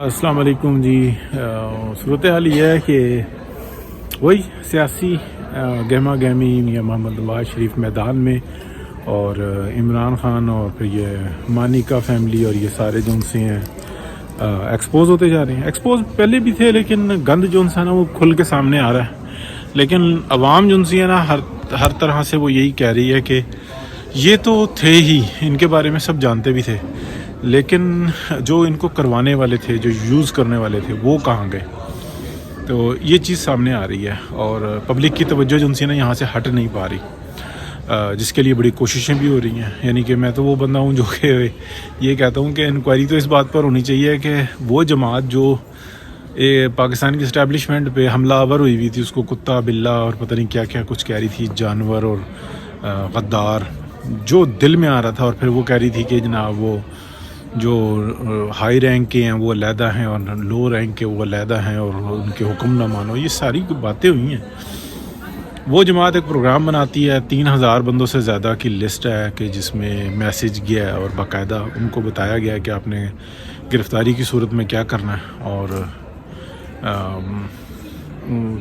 السلام علیکم جی۔ صورتحال یہ ہے کہ وہی سیاسی گہما گہمی میاں محمد نواز شریف میدان میں، اور عمران خان اور پھر یہ مانیکا فیملی اور یہ سارے جو ان سے ہیں ایکسپوز ہوتے جا رہے ہیں۔ ایکسپوز پہلے بھی تھے، لیکن گند جو ان سے نا وہ کھل کے سامنے آ رہا ہے۔ لیکن عوام جو ان سے ہے نا ہر طرح سے وہ یہی کہہ رہی ہے کہ یہ تو تھے ہی، ان کے بارے میں سب جانتے بھی تھے، لیکن جو ان کو کروانے والے تھے، جو یوز کرنے والے تھے، وہ کہاں گئے؟ تو یہ چیز سامنے آ رہی ہے، اور پبلک کی توجہ جو ان سے نا یہاں سے ہٹ نہیں پا رہی، جس کے لیے بڑی کوششیں بھی ہو رہی ہیں۔ یعنی کہ میں تو وہ بندہ ہوں جو کہ یہ کہتا ہوں کہ انکوائری تو اس بات پر ہونی چاہیے کہ وہ جماعت جو پاکستان کی اسٹیبلشمنٹ پہ حملہ آور ہوئی تھی، اس کو کتا بلا اور پتہ نہیں کیا کیا کچھ کہہ رہی تھی، جانور اور غدار، جو دل میں آ رہا تھا، اور پھر وہ کہہ رہی تھی کہ جناب وہ جو ہائی رینک کے ہیں وہ علیحدہ ہیں اور لو رینک کے وہ علیحدہ ہیں، اور ان کے حکم نہ مانو، یہ ساری باتیں ہوئی ہیں۔ وہ جماعت ایک پروگرام بناتی ہے، 3000 بندوں سے زیادہ کی لسٹ ہے کہ جس میں میسیج گیا ہے، اور باقاعدہ ان کو بتایا گیا ہے کہ آپ نے گرفتاری کی صورت میں کیا کرنا ہے۔ اور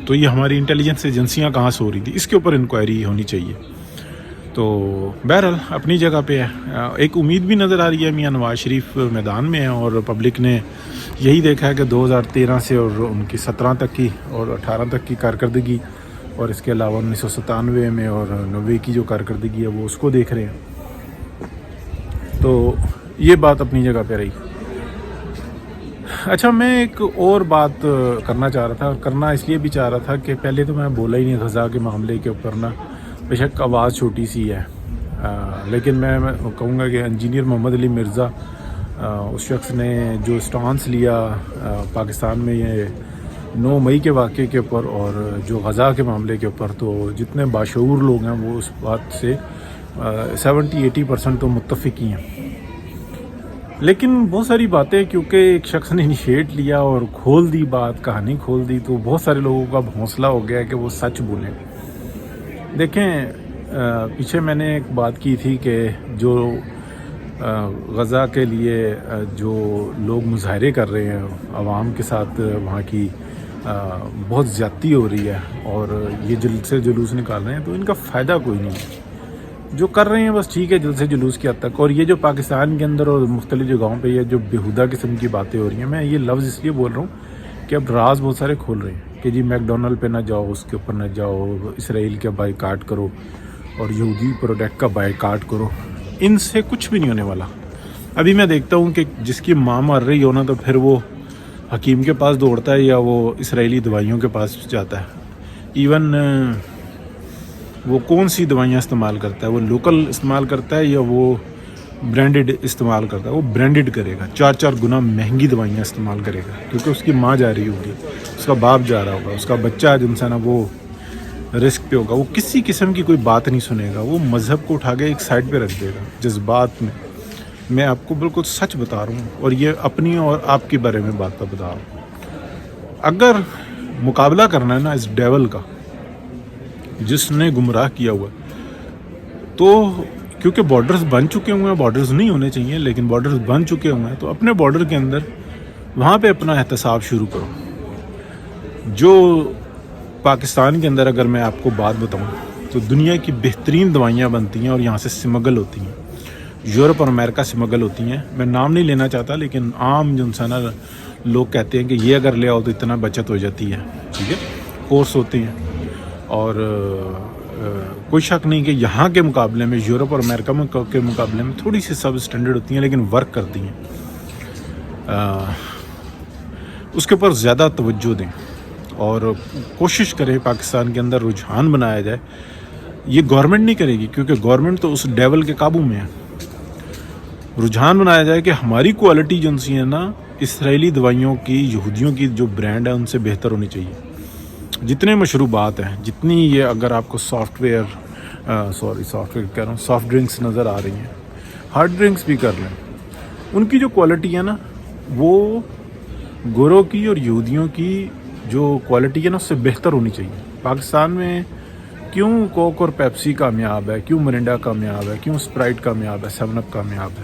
تو یہ ہماری انٹیلیجنس ایجنسیاں کہاں سے ہو رہی تھی، اس کے اوپر انکوائری ہونی چاہیے۔ تو بہرحال اپنی جگہ پہ ہے، ایک امید بھی نظر آ رہی ہے۔ میاں نواز شریف میدان میں ہیں، اور پبلک نے یہی دیکھا ہے کہ 2013 سے اور ان کی 17 تک کی اور 18 تک کی کارکردگی، اور اس کے علاوہ 1997 میں اور 90 کی جو کارکردگی ہے وہ اس کو دیکھ رہے ہیں۔ تو یہ بات اپنی جگہ پہ رہی۔ اچھا، میں ایک اور بات کرنا چاہ رہا تھا، کرنا اس لیے بھی چاہ رہا تھا کہ پہلے تو میں بولا ہی نہیں غزہ کے معاملے کے اوپر نا، بے شک آواز چھوٹی سی ہے، لیکن میں کہوں گا کہ انجینئر محمد علی مرزا، اس شخص نے جو سٹانس لیا پاکستان میں یہ 9 مئی کے واقعے کے اوپر اور جو غزہ کے معاملے کے اوپر، تو جتنے باشعور لوگ ہیں وہ اس بات سے 70-80% تو متفق ہی ہیں۔ لیکن بہت ساری باتیں کیونکہ ایک شخص نے انیشیٹ لیا اور کھول دی بات، کہانی کھول دی، تو بہت سارے لوگوں کا حوصلہ ہو گیا کہ وہ سچ بولیں۔ دیکھیں، پیچھے میں نے ایک بات کی تھی کہ جو غزہ کے لیے جو لوگ مظاہرے کر رہے ہیں عوام کے ساتھ، وہاں کی بہت زیادتی ہو رہی ہے، اور یہ جلسے جلوس نکال رہے ہیں، تو ان کا فائدہ کوئی نہیں ہے۔ جو کر رہے ہیں بس ٹھیک ہے، جلسے جلوس کی حد تک، اور یہ جو پاکستان کے اندر اور مختلف جگہوں پہ یہ جو بیہودہ قسم کی باتیں ہو رہی ہیں، میں یہ لفظ اس لیے بول رہا ہوں کہ اب راز بہت سارے کھول رہے ہیں کہ جی میک ڈونلڈ پہ نہ جاؤ، اس کے اوپر نہ جاؤ، اسرائیل کا بائیکاٹ کرو اور یہودی پروڈکٹ کا بائیکاٹ کرو۔ ان سے کچھ بھی نہیں ہونے والا۔ ابھی میں دیکھتا ہوں کہ جس کی ماں مر رہی ہو نا، تو پھر وہ حکیم کے پاس دوڑتا ہے یا وہ اسرائیلی دوائیوں کے پاس جاتا ہے۔ ایون وہ کون سی دوائیاں استعمال کرتا ہے، وہ لوکل استعمال کرتا ہے یا وہ برانڈڈ استعمال کرتا ہے؟ وہ برانڈڈ کرے گا، 4 گنا مہنگی دوائیاں استعمال کرے گا، کیونکہ اس کی ماں جا رہی ہوگی، اس کا باپ جا رہا ہوگا، اس کا بچہ جن سے نا وہ رسک پہ ہوگا۔ وہ کسی قسم کی کوئی بات نہیں سنے گا، وہ مذہب کو اٹھا کے ایک سائڈ پہ رکھ دے گا جذبات میں۔ میں آپ کو بالکل سچ بتا رہا ہوں، اور یہ اپنی اور آپ کے بارے میں بات بتا رہا ہوں۔ اگر مقابلہ کرنا ہے نا اس ڈیول کا جس نے گمراہ کیا ہوا، تو کیونکہ بارڈرز بن چکے ہوئے ہیں، بارڈرز نہیں ہونے چاہیے لیکن بارڈرز بن چکے ہوئے ہیں، تو اپنے بارڈر کے اندر وہاں پہ اپنا احتساب شروع کرو۔ جو پاکستان کے اندر اگر میں آپ کو بات بتاؤں تو دنیا کی بہترین دوائیاں بنتی ہیں اور یہاں سے سمگل ہوتی ہیں، یورپ اور امریکہ سمگل ہوتی ہیں۔ میں نام نہیں لینا چاہتا، لیکن عام جو انسان لوگ کہتے ہیں کہ یہ اگر لے آؤ تو اتنا بچت ہو جاتی ہے، ٹھیک ہے، کورس ہوتے ہیں، اور کوئی شک نہیں کہ یہاں کے مقابلے میں یورپ اور امریکہ کے مقابلے میں تھوڑی سی سب اسٹینڈرڈ ہوتی ہیں، لیکن ورک کرتی ہیں۔ اس کے اوپر زیادہ توجہ دیں اور کوشش کریں پاکستان کے اندر رجحان بنایا جائے۔ یہ گورنمنٹ نہیں کرے گی، کیونکہ گورنمنٹ تو اس ڈیول کے قابو میں ہے۔ رجحان بنایا جائے کہ ہماری کوالٹی جو سی ہے نا، اسرائیلی دوائیوں کی، یہودیوں کی جو برانڈ ہے ان سے بہتر ہونی چاہیے۔ جتنے مشروبات ہیں، جتنی یہ اگر آپ کو سافٹ ویئر کہہ رہا ہوں، سافٹ ڈرنکس نظر آ رہی ہیں، ہارڈ ڈرنکس بھی کر لیں، ان کی جو کوالٹی ہے نا، وہ گوروں کی اور یہودیوں کی جو کوالٹی ہے نا اس سے بہتر ہونی چاہیے۔ پاکستان میں کیوں کوک اور پیپسی کامیاب ہے، کیوں مرنڈا کامیاب ہے، کیوں اسپرائٹ کامیاب ہے، 7 اپ کامیاب ہے؟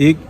1